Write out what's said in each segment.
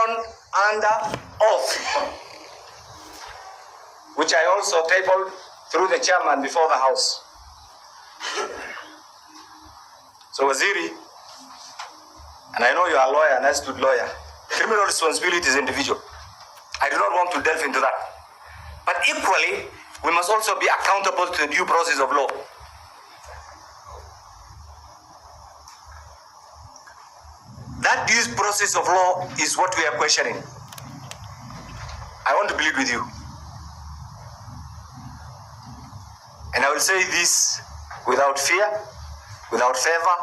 sworn under oath, which I also tabled through the chairman before the House. So Waziri, and I know you are a lawyer, an astute lawyer, criminal responsibility is individual. I do not want to delve into that. But equally, we must also be accountable to the due process of law. That due process of law is what we are questioning. I want to plead with you. And I will say this without fear, without favor,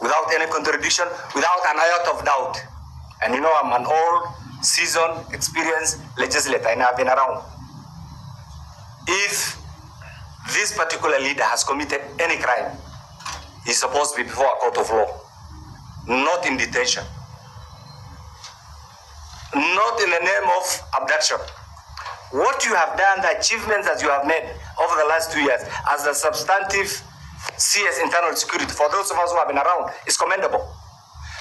without any contradiction, without an iota of doubt. And you know, I'm an old, seasoned, experienced legislator, and I've been around. If this particular leader has committed any crime, he's supposed to be before a court of law, not in detention, not in the name of abduction. What you have done, the achievements that you have made over the last 2 years as the substantive CS internal security, for those of us who have been around, is commendable.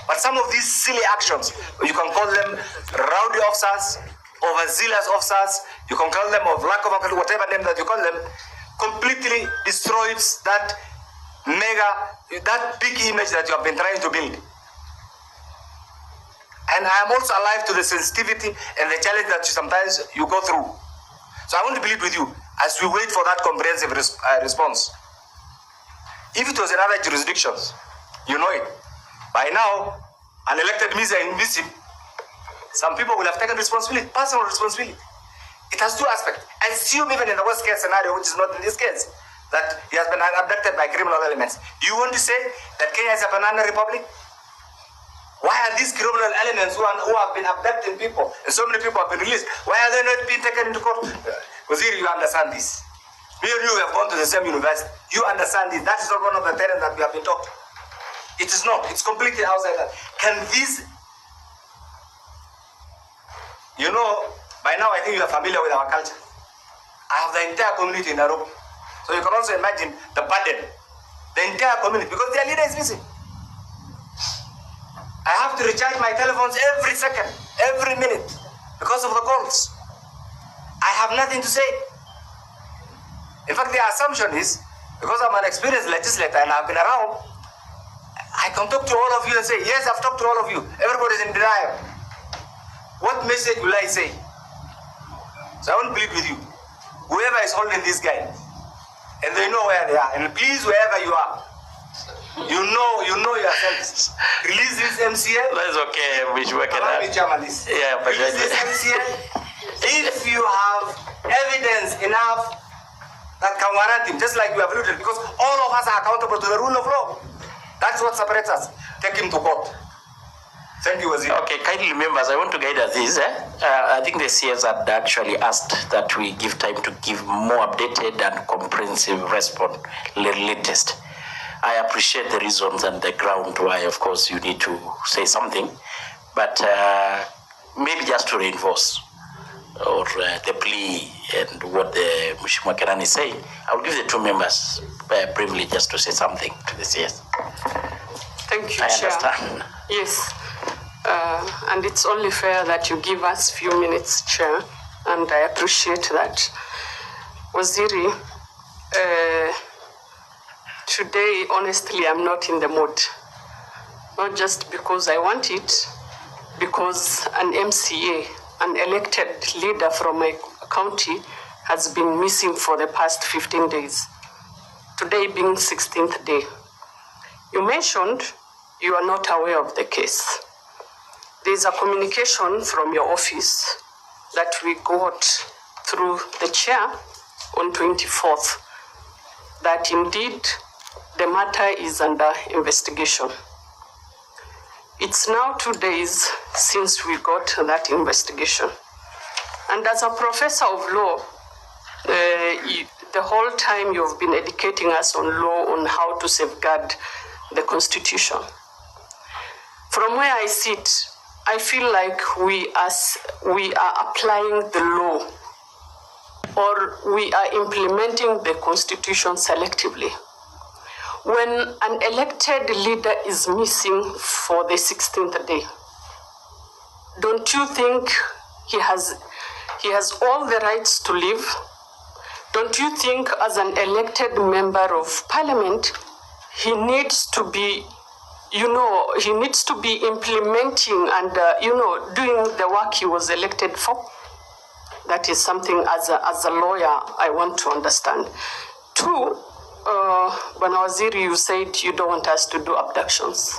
But some of these silly actions, you can call them rowdy officers, overzealous officers, you can call them of lack of whatever name that you call them, completely destroys that big image that you have been trying to build. And I am also alive to the sensitivity and the challenge that sometimes you go through. So I want to plead with you as we wait for that comprehensive response. If it was in other jurisdictions, you know it. By now, an elected minister in Mississippi, some people will have taken responsibility, personal responsibility. It has two aspects. Assume even in the worst case scenario, which is not in this case, that he has been abducted by criminal elements. Do you want to say that Kenya is a banana republic? Why are these criminal elements who have been abducting people, and so many people have been released, why are they not being taken into court? Waziri, you understand this. Me and you have gone to the same university. You understand this. That is not one of the terms that we have been taught. It is not. It's completely outside that. Can this... You know, by now I think you are familiar with our culture. I have the entire community in Nairobi. So you can also imagine the burden. The entire community, because their leader is missing. I have to recharge my telephones every second, every minute, because of the calls. I have nothing to say. In fact, the assumption is, because I'm an experienced legislator and I've been around, I can talk to all of you and say, yes, I've talked to all of you. Everybody's in denial. What message will I say? So I want to plead with you. Whoever is holding this guy, and they know where they are, and please, wherever you are, you know yourselves. Release this MCA. That's okay. We should work it out. Yeah, but release this MCA. If you have evidence enough that can warrant him, just like you have alluded, because all of us are accountable to the rule of law. That's what separates us. Take him to court. Thank you, Wazir. Okay, kindly members, I want to guide us this. I think the CS had actually asked that we give time to give more updated and comprehensive response, latest. I appreciate the reasons and the ground why, of course, you need to say something, but maybe just to reinforce or the plea and what the Mheshimiwa Kenani is saying, I will give the two members privilege just to say something to the CS. Thank you, I Chair. understand. Yes, and it's only fair that you give us a few minutes, Chair, and I appreciate that. Waziri, today, honestly, I'm not in the mood. Not just because I want it, because an MCA, an elected leader from my county, has been missing for the past 15 days. Today being 16th day. You mentioned you are not aware of the case. There's a communication from your office that we got through the chair on 24th that indeed the matter is under investigation. It's now 2 days since we got that investigation. And as a professor of law, the whole time you've been educating us on law, on how to safeguard the Constitution. From where I sit, I feel like we are applying the law, or we are implementing the Constitution selectively. When an elected leader is missing for the 16th day, don't you think he has all the rights to live? Don't you think as an elected member of parliament, he needs to be, he needs to be implementing and, doing the work he was elected for? That is something as a lawyer I want to understand. Two, Bwana Waziri, you said you don't want us to do abductions.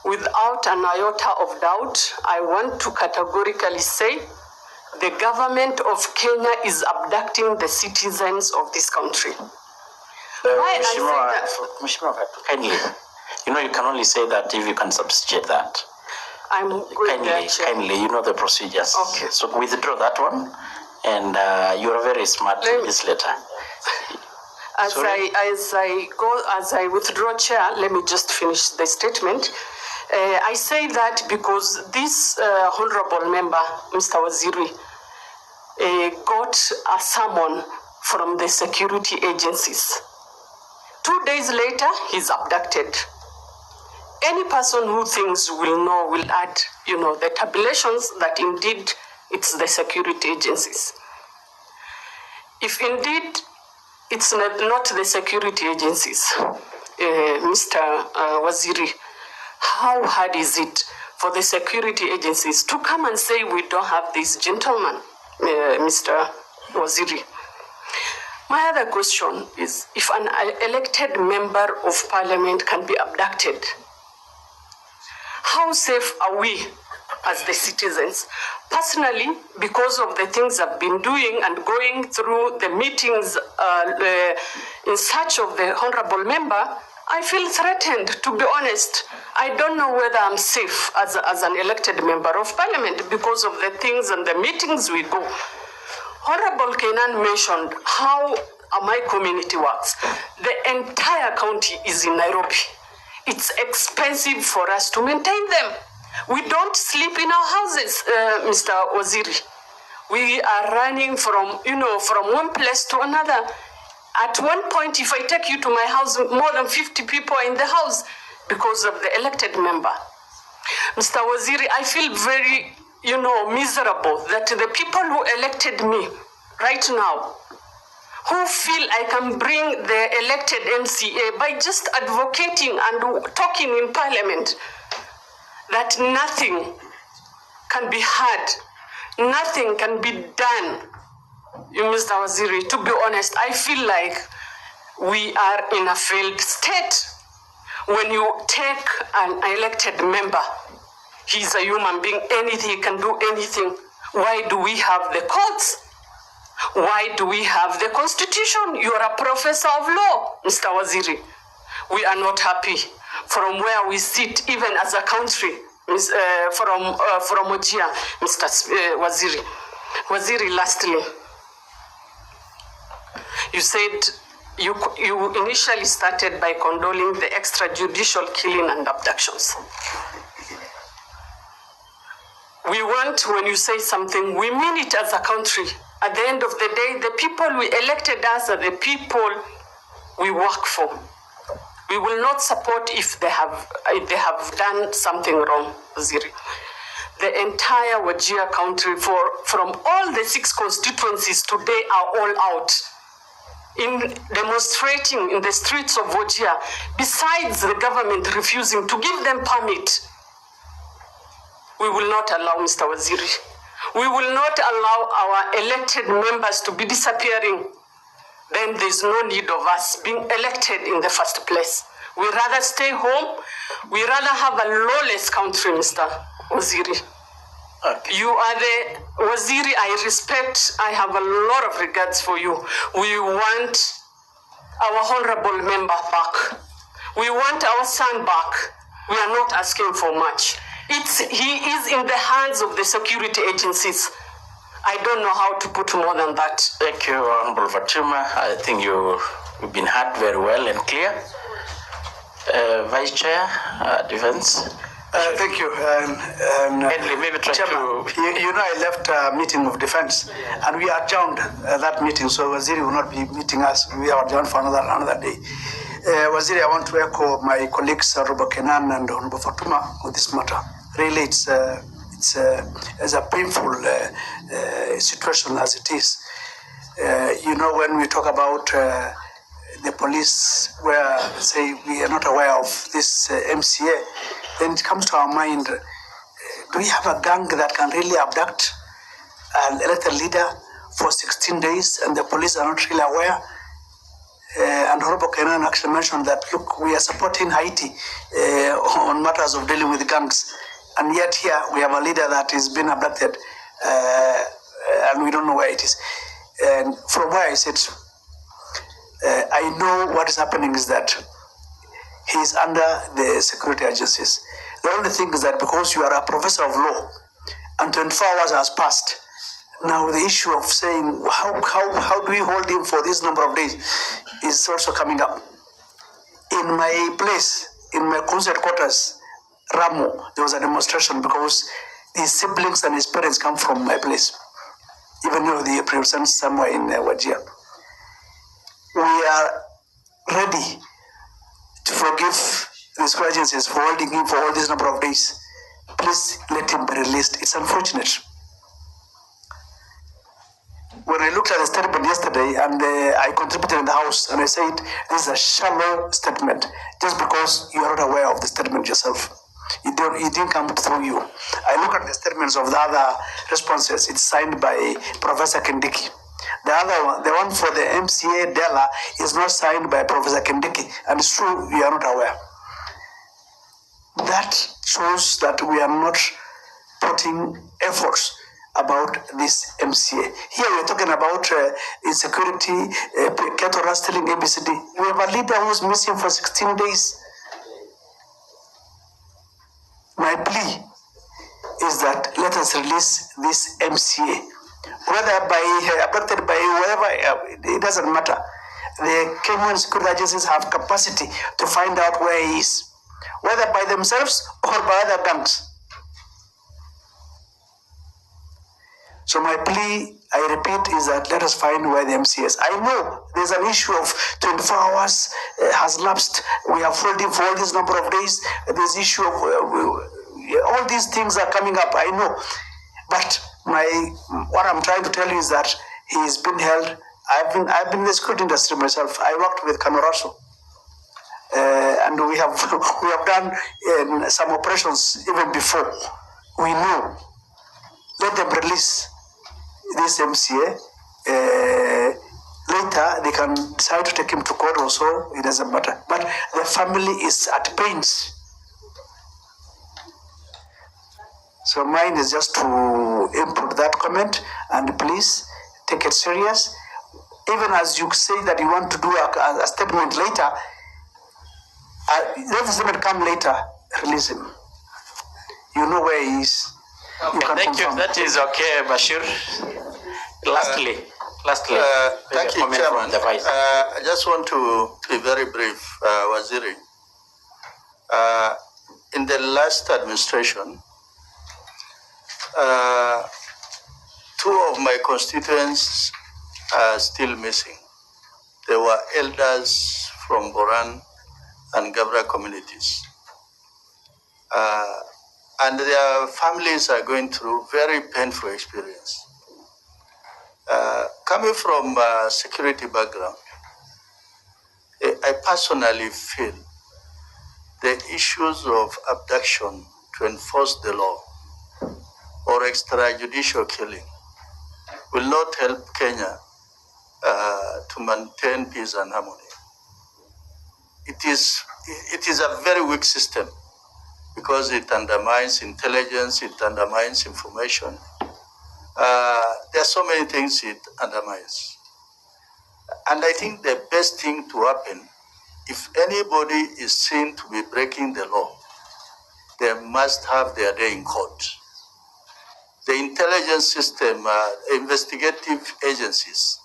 Without an iota of doubt, I want to categorically say the government of Kenya is abducting the citizens of this country. Why I say that? Kindly, you can only say that if you can substantiate that. I'm going kindly, you know the procedures. Okay. So withdraw that one, and you're a very smart legislator. As I withdraw chair, let me just finish the statement. I say that because this honorable member, Mr. Waziri, got a summon from the security agencies. 2 days later, he's abducted. Any person who thinks will add, the tabulations that indeed it's the security agencies. If indeed it's not the security agencies, Mr. Waziri, how hard is it for the security agencies to come and say we don't have this gentleman, Mr. Waziri? My other question is, if an elected member of parliament can be abducted, how safe are we as the citizens? Personally, because of the things I've been doing and going through the meetings in search of the honorable member, I feel threatened, to be honest. I don't know whether I'm safe as an elected member of parliament because of the things and the meetings we go. Honorable Kenan mentioned how my community works. The entire county is in Nairobi. It's expensive for us to maintain them. We don't sleep in our houses, Mr. Waziri. We are running from one place to another. At one point, if I take you to my house, more than 50 people are in the house because of the elected member. Mr. Waziri, I feel very, miserable that the people who elected me right now, who feel I can bring the elected MCA by just advocating and talking in parliament, that nothing can be heard, nothing can be done. Mr. Waziri, to be honest, I feel like we are in a failed state. When you take an elected member, he's a human being, anything, he can do anything. Why do we have the courts? Why do we have the constitution? You are a professor of law, Mr. Waziri. We are not happy from where we sit, even as a country, from Ojia, Mr. Waziri. Waziri, lastly, you said you initially started by condoning the extrajudicial killing and abductions. We want, when you say something, we mean it as a country. At the end of the day, the people we elected us are the people we work for. We will not support if they have done something wrong, Waziri. The entire Wajir country, from all the 6 constituencies today, are all out in demonstrating in the streets of Wajir, besides the government refusing to give them permit. We will not allow, Mr. Waziri. We will not allow our elected members to be disappearing. Then there's no need of us being elected in the first place. We rather stay home. We rather have a lawless country, Mr. Waziri. Okay. You are the Waziri I respect. I have a lot of regards for you. We want our honorable member back. We want our son back. We are not asking for much. He is in the hands of the security agencies. I don't know how to put more than that. Thank you, Honorable Fatuma. I think you've been heard very well and clear. Vice Chair, Defense. Thank you. Maybe try Chairman, to... I left a meeting of defense and we adjourned that meeting, so Waziri will not be meeting us. We are adjourned for another day. Waziri, I want to echo my colleagues, Honorable Kenan and Honorable Fatuma, on this matter. Really, it's it's a painful situation as it is. When we talk about the police, where say we are not aware of this MCA, then it comes to our mind: do we have a gang that can really abduct an elected leader for 16 days, and the police are not really aware? And Honorable Kenan actually mentioned that, look, we are supporting Haiti on matters of dealing with gangs, and yet here we have a leader that is being abducted, and we don't know where it is. And from where I sit, I know what is happening is that he is under the security agencies. The only thing is that because you are a professor of law and 24 hours has passed, now the issue of saying how do we hold him for this number of days is also coming up. In my place, in my concert quarters, Ramo, there was a demonstration because his siblings and his parents come from my place, even though they represent somewhere in Wajir. We are ready to forgive the security agencies for holding him for all this number of days. Please let him be released. It's unfortunate. When I looked at the statement yesterday, and I contributed in the House, and I said, this is a shallow statement, just because you are not aware of the statement yourself. It didn't come through you. I look at the statements of the other responses. It's signed by Professor Kindiki. The other one, the one for the MCA Dela, is not signed by Professor Kindiki, and it's true, you are not aware. That shows that we are not putting efforts about this MCA. Here we're talking about insecurity, Kithure stealing ABCD. We have a leader who's missing for 16 days. My plea is that let us release this MCA. Whether abducted by whoever, it doesn't matter. The Kenyan security agencies have capacity to find out where he is, whether by themselves or by other gangs. So my plea, I repeat, is that let us find where the MCA is. I know there's an issue of 24 hours has lapsed. We have held him for all this number of days. There's issue of all these things are coming up. I know, but what I'm trying to tell you is that he's been held. I've been in the security industry myself. I worked with Kamaraso, and we have done some operations even before. We know. Let them release this MCA. Later, they can decide to take him to court or so. It doesn't matter. But the family is at pains. So mine is just to input that comment, and please take it serious. Even as you say that you want to do a statement later, let the statement come later, release him. You know where he is. Okay, thank you. That is okay, Bashir. Lastly, thank you, Chairman. I just want to be very brief, Waziri. In the last administration, two of my constituents are still missing. They were elders from Boran and Gabra communities. And their families are going through very painful experience. Coming from a security background, I personally feel the issues of abduction to enforce the law or extrajudicial killing will not help Kenya to maintain peace and harmony. It is a very weak system because it undermines intelligence, it undermines information. There are so many things it undermines. And I think the best thing to happen, if anybody is seen to be breaking the law, they must have their day in court. The intelligence system, investigative agencies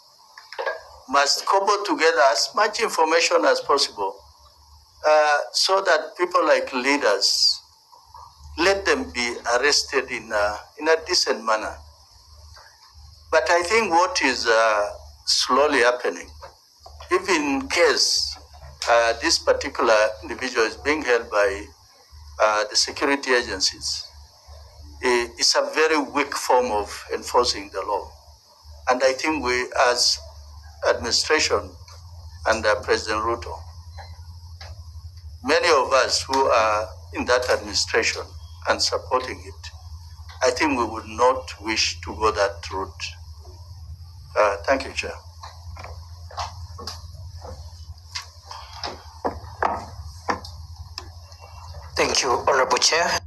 must cobble together as much information as possible so that people like leaders, let them be arrested in a decent manner. But I think what is slowly happening, if in case this particular individual is being held by the security agencies, is a very weak form of enforcing the law. And I think we, as administration under President Ruto, many of us who are in that administration and supporting it, I think we would not wish to go that route. Thank you, Chair. Thank you, Honorable Chair.